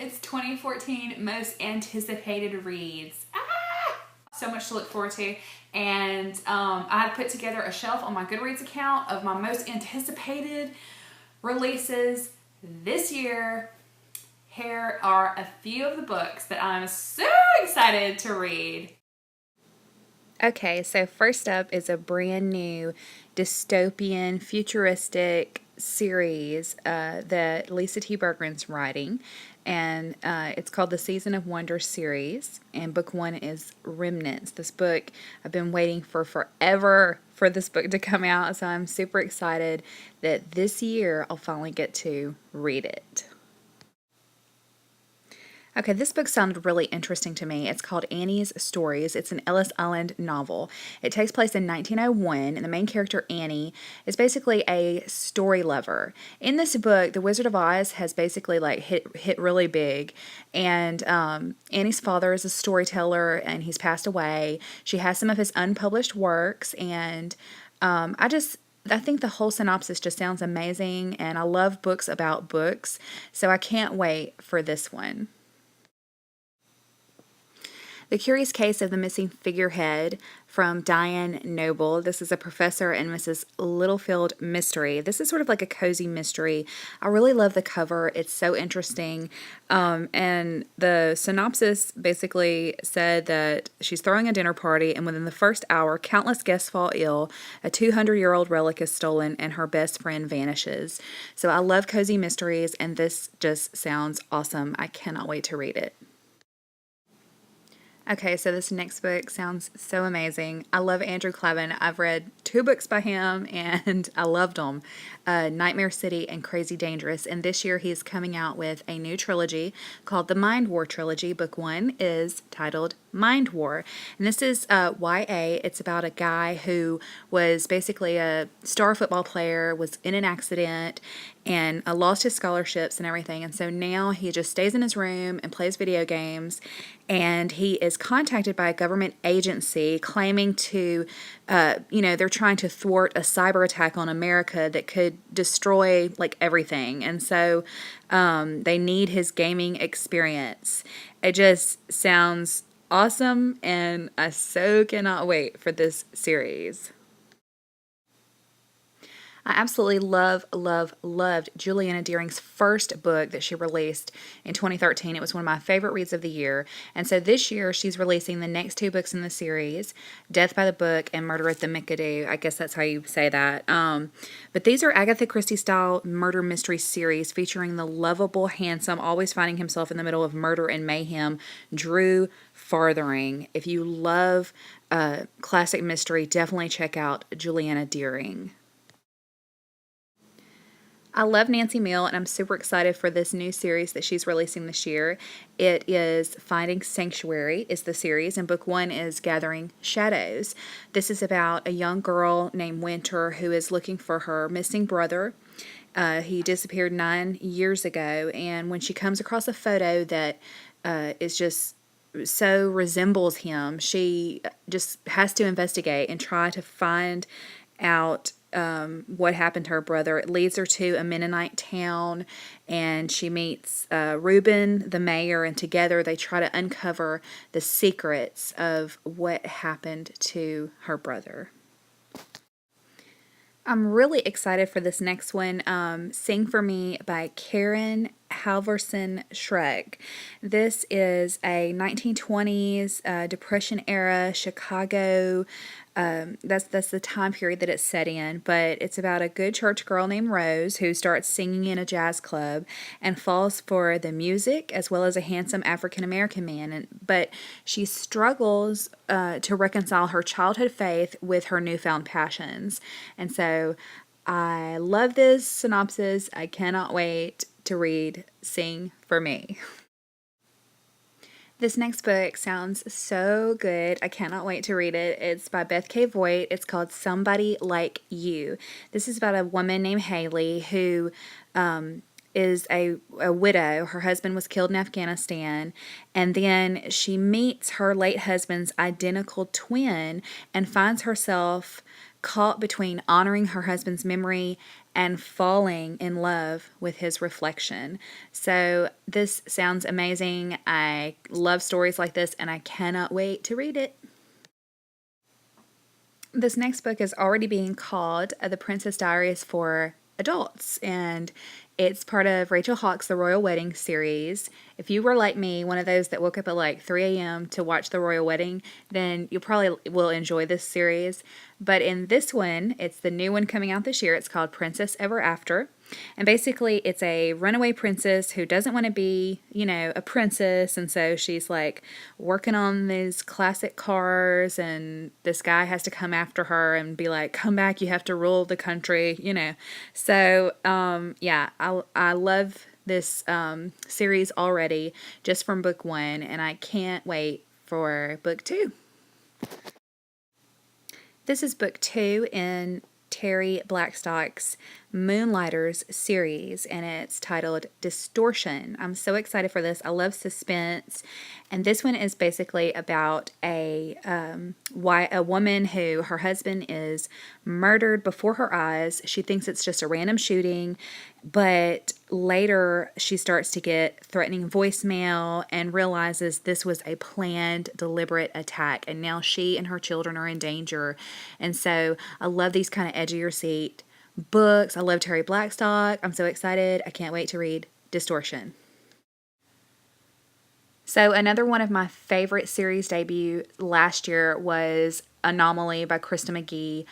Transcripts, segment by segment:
It's 2014 most anticipated reads. So much to look forward to. And I have put together a shelf on my GoodReads account of my most anticipated releases this year. Here are a few of the books that I'm so excited to read. Okay, so first up is a brand new dystopian, futuristic series that Lisa T. Bergren's writing, and it's called the Season of Wonder series, and book one is Remnants. This book, I've been waiting for forever for this book to come out, so I'm super excited that this year I'll finally get to read it. Okay, this book sounded really interesting to me. It's called Annie's Stories. It's an Ellis Island novel. It takes place in 1901, and the main character, Annie, is basically a story lover. In this book, The Wizard of Oz has basically like hit really big, and Annie's father is a storyteller, and he's passed away. She has some of his unpublished works, and I think the whole synopsis just sounds amazing, and I love books about books, so I can't wait for this one. The Curious Case of the Missing Figurehead from Diane Noble. This is a Professor and Mrs. Littlefield mystery. This is sort of like a cozy mystery. I really love the cover. It's so interesting. And the synopsis basically said that she's throwing a dinner party, and within the first hour, countless guests fall ill, a 200-year-old relic is stolen, and her best friend vanishes. So I love cozy mysteries, and this just sounds awesome. I cannot wait to read it. Okay, so this next book sounds so amazing. I love Andrew Clavin. I've read 2 books by him, and I loved them, Nightmare City and Crazy Dangerous. And this year he's coming out with a new trilogy called the Mind War Trilogy. Book 1 is titled Mind War. And this is YA. It's about a guy who was basically a star football player, was in an accident, and lost his scholarships and everything. And so now he just stays in his room and plays video games. And he is contacted by a government agency claiming to, they're trying to thwart a cyber attack on America that could destroy like everything. And so they need his gaming experience. It just sounds awesome, and I so cannot wait for this series. I absolutely loved Juliana Deering's first book that she released in 2013. It was one of my favorite reads of the year. And so this year she's releasing the next 2 books in the series, Death by the Book and Murder at the McAdoo. I guess that's how you say that. But these are Agatha Christie-style murder mystery series featuring the lovable, handsome, always finding himself in the middle of murder and mayhem, Drew Farthering. If you love classic mystery, definitely check out Juliana Deering. I love Nancy Mills, and I'm super excited for this new series that she's releasing this year. It is Finding Sanctuary is the series, and book 1 is Gathering Shadows. This is about a young girl named Winter who is looking for her missing brother. He disappeared 9 years ago, and when she comes across a photo that is just so resembles him, she just has to investigate and try to find out what happened to her brother. It leads her to a Mennonite town, and she meets Reuben, the mayor, and together they try to uncover the secrets of what happened to her brother. I'm really excited for this next one, Sing For Me by Karen Halvorson Shrug. This is a 1920s Depression era Chicago. That's the time period that it's set in, but it's about a good church girl named Rose who starts singing in a jazz club and falls for the music as well as a handsome African American man. But she struggles to reconcile her childhood faith with her newfound passions. And so I love this synopsis. I cannot wait to read Sing For Me. This next book sounds so good. I cannot wait to read it. It's by Beth K. Voigt. It's called Somebody Like You. This is about a woman named Haley who is a widow. Her husband was killed in Afghanistan, and then she meets her late husband's identical twin and finds herself caught between honoring her husband's memory and falling in love with his reflection. So this sounds amazing. I love stories like this, and I cannot wait to read it. This next book is already being called The Princess Diaries for Adults, and it's part of Rachel Hawke's The Royal Wedding series. If you were like me, one of those that woke up at like 3 a.m. to watch The Royal Wedding, then you probably will enjoy this series. But in this one, it's the new one coming out this year. It's called Princess Ever After. And basically, it's a runaway princess who doesn't want to be, a princess. And so she's like working on these classic cars, and this guy has to come after her and be like, come back, you have to rule the country. So, yeah, I love this series already just from book 1, and I can't wait for book 2. This is book 2 in Terry Blackstock's Moonlighters series, and it's titled Distortion. I'm so excited for this. I love suspense, and this one is basically about a woman who her husband is murdered before her eyes. She thinks it's just a random shooting, but later she starts to get threatening voicemail and realizes this was a planned, deliberate attack, and now she and her children are in danger. And so I love these kind of edge of your seat books. I love Terry Blackstock. I'm so excited. I can't wait to read Distortion. So another one of my favorite series debut last year was Anomaly by Krista McGee.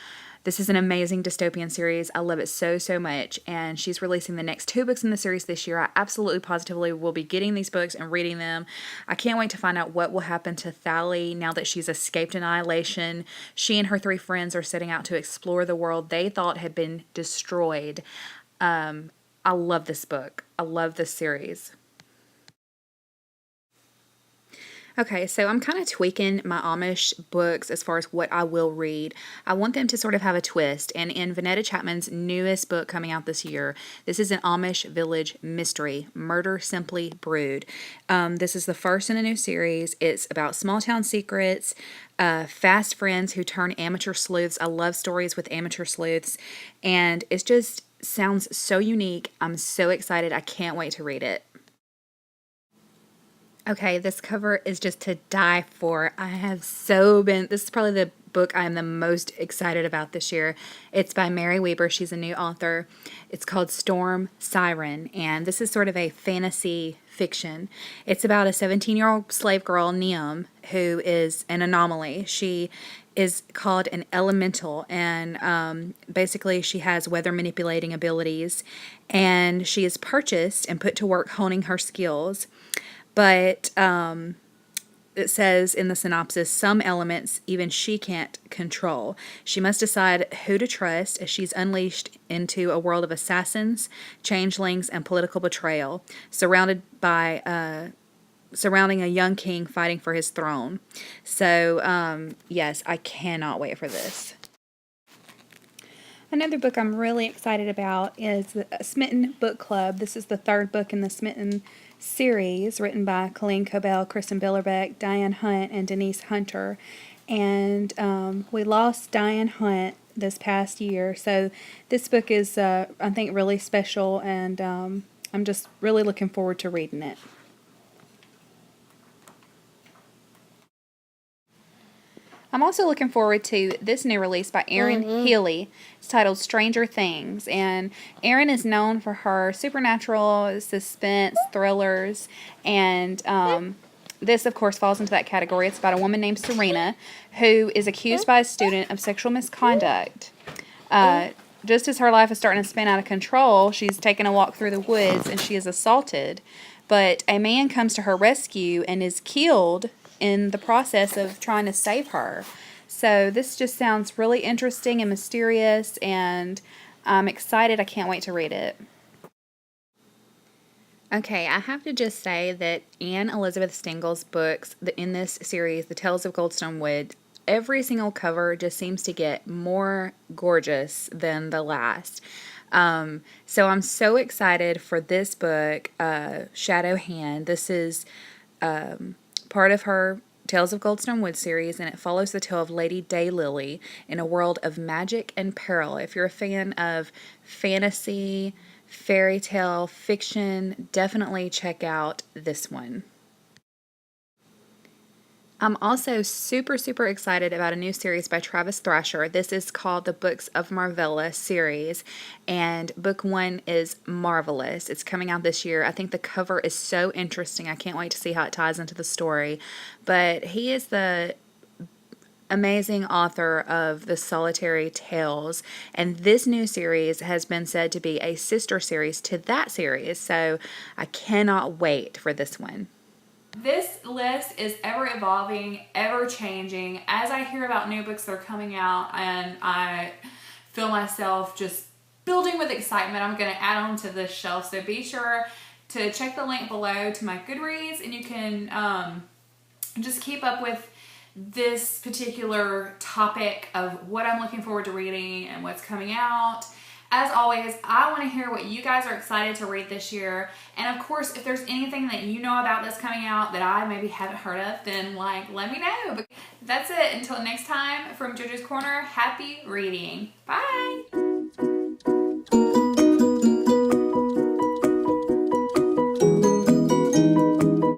This is an amazing dystopian series. I love it so, so much. And she's releasing the next 2 books in the series this year. I absolutely positively will be getting these books and reading them. I can't wait to find out what will happen to Thali now that she's escaped annihilation. She and her 3 friends are setting out to explore the world they thought had been destroyed. I love this book. I love this series. Okay, so I'm kind of tweaking my Amish books as far as what I will read. I want them to sort of have a twist. And in Vanetta Chapman's newest book coming out this year, this is an Amish village mystery, Murder Simply Brewed. This is the first in a new series. It's about small town secrets, fast friends who turn amateur sleuths. I love stories with amateur sleuths. And it just sounds so unique. I'm so excited. I can't wait to read it. Okay, this cover is just to die for. This is probably the book I'm the most excited about this year. It's by Mary Weber. She's a new author. It's called Storm Siren, and this is sort of a fantasy fiction. It's about a 17-year-old slave girl, Neum, who is an anomaly. She is called an elemental, and basically she has weather manipulating abilities, and she is purchased and put to work honing her skills. But it says in the synopsis, some elements even she can't control. She must decide who to trust as she's unleashed into a world of assassins, changelings, and political betrayal, surrounding a young king fighting for his throne. So, yes, I cannot wait for this. Another book I'm really excited about is the Smitten Book Club. This is the 3rd book in the Smitten series, written by Colleen Cobell, Kristen Billerbeck, Diane Hunt, and Denise Hunter. And we lost Diane Hunt this past year, so this book is, I think, really special, and I'm just really looking forward to reading it. I'm also looking forward to this new release by Erin Healy. It's titled Stranger Things, and Erin is known for her supernatural, suspense, thrillers, and this, of course, falls into that category. It's about a woman named Serena who is accused by a student of sexual misconduct. Just as her life is starting to spin out of control, she's taking a walk through the woods and she is assaulted, but a man comes to her rescue and is killed in the process of trying to save her. So this just sounds really interesting and mysterious, and I'm excited. I can't wait to read it. Okay, I have to just say that Anne Elizabeth Stengel's books in this series, The Tales of Goldstone Wood, every single cover just seems to get more gorgeous than the last. So I'm so excited for this book, Shadow Hand. This is part of her Tales of Goldstone Wood series, and it follows the tale of Lady Daylily in a world of magic and peril. If you're a fan of fantasy, fairy tale, fiction, definitely check out this one. I'm also super excited about a new series by Travis Thrasher. This is called the Books of Marvella series, and book 1 is marvelous. It's coming out this year. I think the cover is so interesting. I can't wait to see how it ties into the story. But he is the amazing author of the Solitary Tales, and this new series has been said to be a sister series to that series, so I cannot wait for this one. This list is ever evolving, ever changing. As I hear about new books that are coming out and I feel myself just building with excitement, I'm going to add them to this shelf. So be sure to check the link below to my GoodReads, and you can just keep up with this particular topic of what I'm looking forward to reading and what's coming out. As always, I want to hear what you guys are excited to read this year. And of course, if there's anything that you know about that's coming out that I maybe haven't heard of, then let me know. But that's it. Until next time, from JoJo's Corner, happy reading. Bye!